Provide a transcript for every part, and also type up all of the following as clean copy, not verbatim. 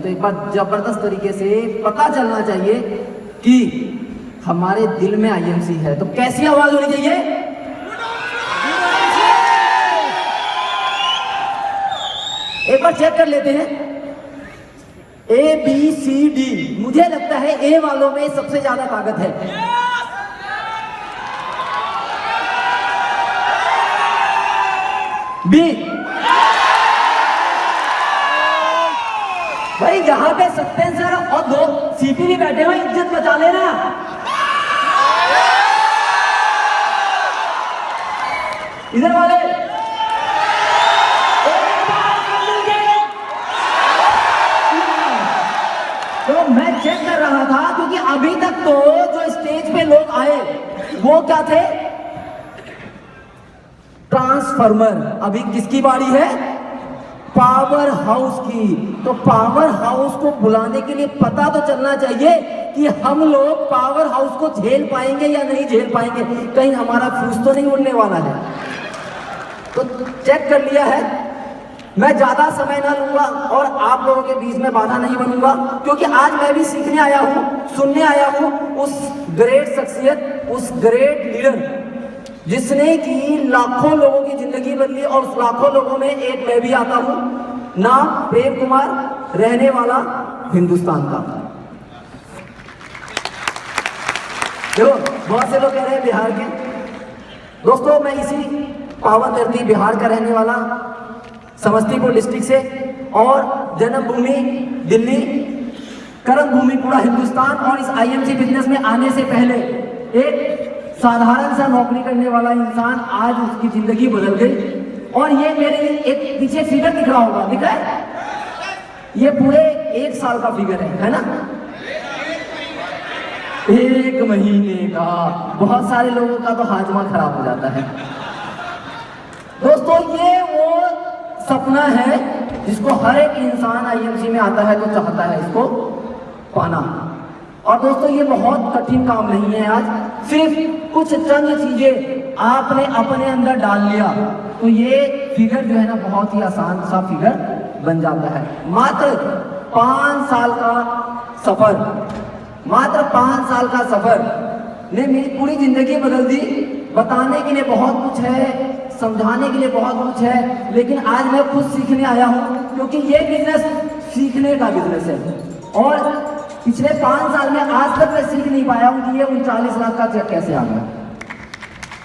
तो एक बार जबरदस्त तरीके से पता चलना चाहिए कि हमारे दिल में आईएमसी है। तो कैसी आवाज होनी चाहिए? एक बार चेक कर लेते हैं। ए बी सी डी, मुझे लगता है ए वालों में सबसे ज्यादा ताकत है। बी, भाई यहां पे सत्येंद्र सर और दो सीपी भी बैठे हुए, इज्जत बचा लेना। इधर वाले तो मैं चेक कर रहा था क्योंकि अभी तक तो जो स्टेज पे लोग आए वो क्या थे? ट्रांसफार्मर। अभी किसकी बारी है? पावर हाउस की। तो पावर हाउस को बुलाने के लिए पता तो चलना चाहिए कि हम लोग पावर हाउस को झेल पाएंगे या नहीं झेल पाएंगे, कहीं हमारा फ्यूज तो नहीं उड़ने वाला है। तो चेक कर लिया है। मैं ज्यादा समय ना लूंगा और आप लोगों के बीच में बाधा नहीं बनूंगा, क्योंकि आज मैं भी सीखने आया हूं, सुनने आया हूं उस ग्रेट शख्सियत, उस ग्रेट लीडर जिसने कि लाखों लोगों की जिंदगी बदली, और उस लाखों लोगों में एक मैं भी आता हूं। नाम प्रेम कुमार, रहने वाला हिंदुस्तान का। देखो बहुत से लोग कह रहे हैं बिहार के। दोस्तों मैं इसी पावन धरती बिहार का रहने वाला, समस्तीपुर डिस्ट्रिक्ट से, और जन्मभूमि दिल्ली, कर्म भूमि पूरा हिंदुस्तान। और इस आईएमसी बिजनेस में आने से पहले एक साधारण सा नौकरी करने वाला इंसान, आज उसकी जिंदगी बदल गई। और ये मेरे एक पीछे फिगर दिख रहा होगा, दिख रहा है? ये पूरे 1 साल का फिगर है ना? 1 महीने का। बहुत सारे लोगों का तो हाजमा खराब हो जाता है। दोस्तों ये वो सपना है जिसको हर एक इंसान आईएमसी में आता है तो चाहता है इसको पाना। और दोस्तों ये बहुत कठिन काम नहीं है। आज सिर्फ कुछ चंद चीजें आपने अपने अंदर डाल लिया तो ये फिगर जो है ना बहुत ही आसान सा फिगर बन जाता है। मात्र 5 साल का सफर, मात्र 5 साल का सफर ने मेरी पूरी जिंदगी बदल दी। बताने के लिए बहुत कुछ है, समझाने के लिए बहुत कुछ है, लेकिन आज मैं खुद सीखने आया हूं, क्योंकि ये बिजनेस सीखने का बिजनेस है। और पिछले 5 साल में आज तक मैं सीख नहीं पाया हूं कि ये 39 लाख का चेक कैसे आ गया,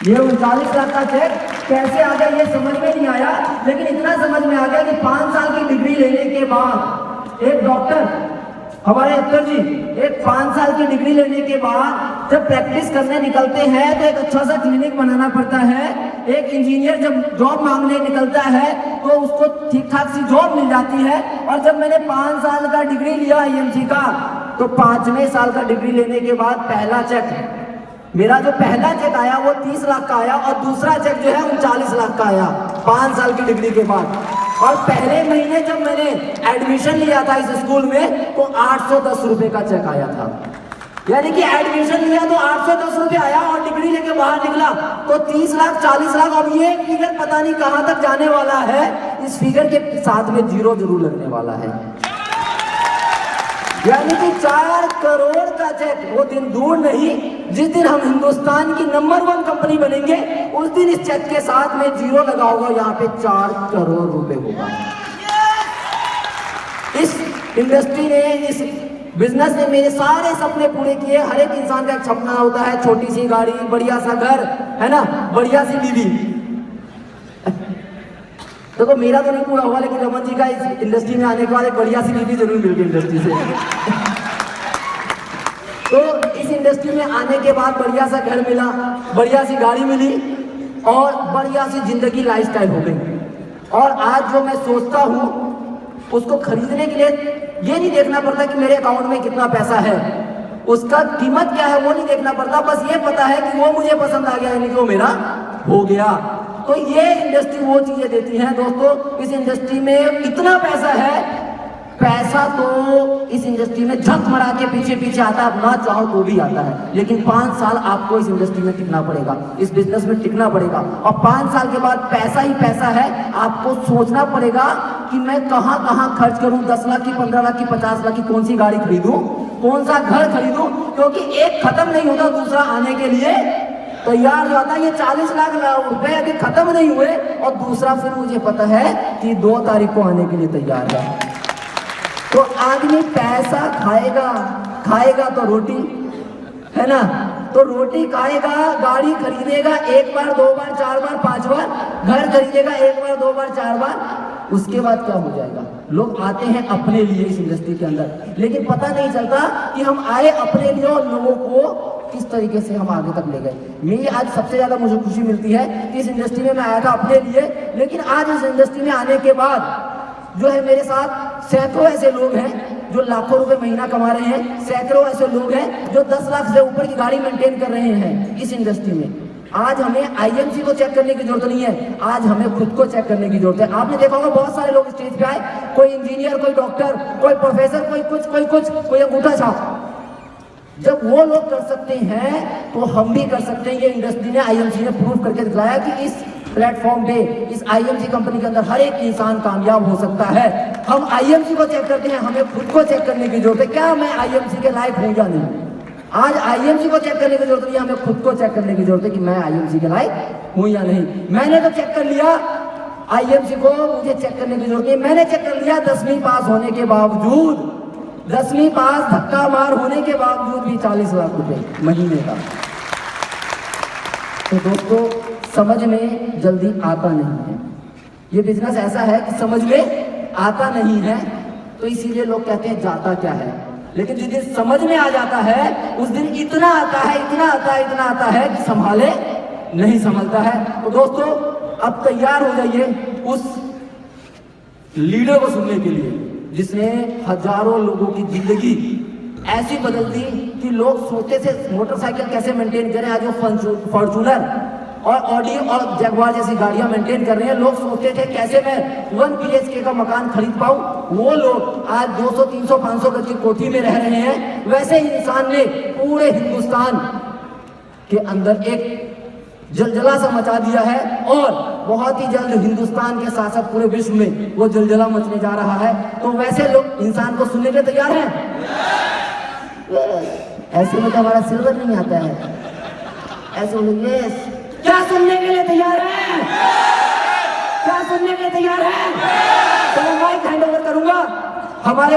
ये 39 लाख का चेक कैसे आ गया, ये समझ में नहीं आया। लेकिन इतना समझ में आ गया कि 5 साल की डिग्री लेने के बाद एक डॉक्टर, हमारे अख्तर जी, एक 5 साल की डिग्री लेने के बाद जब प्रैक्टिस करने निकलते हैं तो एक अच्छा सा क्लिनिक बनाना पड़ता है। एक इंजीनियर जब जॉब मांगने निकलता है तो उसको ठीक ठाक सी जॉब मिल जाती है। और जब मैंने 5 साल का डिग्री लिया आईएमसी का, तो 5वें साल का डिग्री लेने के बाद पहला चेक, मेरा जो पहला चेक आया वो 30 लाख का आया, और दूसरा चेक जो है 39 लाख का आया 5 साल की डिग्री के बाद। और पहले महीने जब मैंने एडमिशन लिया था इस स्कूल में तो 810 रुपए का चेक आया था। यानी कि एडमिशन लिया तो 810 रुपए आया, और डिग्री लेके बाहर निकला तो 30 लाख 40 लाख। अब ये फिगर पता नहीं कहां तक जाने वाला है। इस फिगर के साथ में 0 जरूर लगने वाला है। यानी कि 4 करोड़ का चेक वो दिन दूर नहीं, जिस दिन हम हिंदुस्तान की नंबर 1 कंपनी बनेंगे उस दिन इस चेक के साथ में 0 लगा होगा, यहाँ पे 4 करोड़ रुपए होगा। इस इंडस्ट्री ने, इस बिजनेस ने मेरे सारे सपने पूरे किए। हर एक इंसान का एक सपना होता है, छोटी सी गाड़ी, बढ़िया सा घर, है ना, बढ़िया सी बीवी। देखो मेरा तो नहीं पूरा हुआ, लेकिन रमन जी का इस इंडस्ट्री में आने के बाद एक बढ़िया सी बीवी जरूर मिल गई इंडस्ट्री से। तो इस इंडस्ट्री में आने के बाद बढ़िया सा घर मिला, बढ़िया सी गाड़ी मिली, और बढ़िया सी जिंदगी लाइफस्टाइल हो गई। और आज जो मैं सोचता हूँ उसको खरीदने के लिए ये नहीं देखना पड़ता कि मेरे अकाउंट में कितना पैसा है, उसका कीमत क्या है वो नहीं देखना पड़ता, बस ये पता है कि वो मुझे पसंद आ गया, यानी कि वो मेरा हो गया। तो ये इंडस्ट्री वो चीजें देती है दोस्तों। इस इंडस्ट्री में इतना पैसा है, पैसा तो इस इंडस्ट्री में झक मरा के पीछे पीछे आता है, ना चाहो तो भी आता है। लेकिन 5 साल आपको इस इंडस्ट्री में टिकना पड़ेगा, इस बिजनेस में टिकना पड़ेगा। और 5 साल के बाद पैसा ही पैसा है। आपको सोचना पड़ेगा कि मैं कहाँ कहाँ खर्च करूं, 10 लाख की, 15 लाख की, 50 लाख की, कौन सी गाड़ी खरीदूं, कौन सा घर खरीदूं, क्योंकि एक खत्म नहीं होता दूसरा आने के लिए तैयार जाता। ये 40 लाख रुपए अभी खत्म नहीं हुए और दूसरा फिर मुझे पता है कि 2 तारीख को आने के लिए तैयार है। तो आदमी पैसा खाएगा तो रोटी, है ना, तो रोटी खाएगा, गाड़ी खरीदेगा 1 बार 2 बार 4 बार 5 बार, घर खरीदेगा 1 बार 2 बार 4 बार, उसके बाद क्या हो जाएगा? लोग आते हैं अपने लिए इस इंडस्ट्री के अंदर, लेकिन पता नहीं चलता कि हम आए अपने लिए और लोगों को किस तरीके से हम आगे तक ले गए। मेरी आज सबसे ज्यादा मुझे खुशी मिलती है कि इस इंडस्ट्री में मैं आया था अपने लिए, लेकिन आज इस इंडस्ट्री में आने के बाद जो है मेरे साथ सैकड़ों ऐसे लोग हैं जो लाखों रुपए महीना कमा रहे हैं, सैकड़ों ऐसे लोग हैं जो 10 लाख से ऊपर की गाड़ी मेंटेन कर रहे हैं इस इंडस्ट्री में। आज हमें आईएमसी को चेक करने की जरूरत नहीं है, आज हमें खुद को चेक करने की जरूरत है। आपने देखा होगा बहुत सारे लोग स्टेज पे आए, कोई इंजीनियर, कोई डॉक्टर, कोई प्रोफेसर, कोई अंगूठा छाप। जब वो लोग कर सकते हैं तो हम भी कर सकते हैं। ये इंडस्ट्री ने, आईएमसी ने प्रूव करके दिखाया कि इस प्लेटफॉर्म पे, इस आईएमसी कंपनी के अंदर हर एक इंसान कामयाब हो सकता है। हम आईएमसी को चेक करते हैं, हमें खुद को चेक करने की जरूरत है, क्या मैं आईएमसी के लायक हूं या नहीं। आज आईएमसी को चेक करने की जरूरत नहीं है, हमें खुद को चेक करने की जरूरत है कि मैं आईएमसी के लायक हूं या नहीं। मैंने तो चेक कर लिया, आईएमसी को मुझे चेक करने की जरूरत नहीं। मैंने चेक कर लिया 10वीं पास होने के बावजूद, 10वीं पास धक्का मार होने के बावजूद भी 40 लाख रुपए महीने का। तो दोस्तों, समझ में जल्दी आता नहीं है। ये बिजनेस ऐसा है कि समझ में आता नहीं है, तो इसीलिए लोग कहते हैं जाता क्या है। लेकिन जिस दिन समझ में आ जाता है उस दिन इतना आता है, इतना आता है, इतना आता है कि संभाले नहीं संभलता है। तो दोस्तों, अब तैयार हो जाइए उस लीडर को सुनने के लिए जिसने हजारों लोगों की जिंदगी ऐसी बदल दी कि लोग सोचते थे मोटरसाइकिल कैसे मेंटेन करें। आज वो फॉर्च्यूनर और ऑडी और जगुआर जैसी गाड़ियां मेंटेन कर रहे हैं। लोग सोचते थे कैसे मैं 1 BHK का मकान खरीद पाऊं, वो लोग आज 200, 300, 500 गज की कोठी में रह रहे हैं। वैसे ही इंसान ने पूरे हिंदुस्तान के अंदर एक जलजला सा मचा दिया है और बहुत ही जल्द हिंदुस्तान के साथ साथ पूरे विश्व में वो जलजला मचने जा रहा है। तो वैसे लोग इंसान को सुनने के लिए तैयार हैं? ऐसे में तो हमारा सिल्वर नहीं आता है। ऐसे बोले यस, क्या सुनने के लिए तैयार है? क्या सुनने के लिए तैयार है? तो मैं माइक हैंड ओवर करूंगा हमारे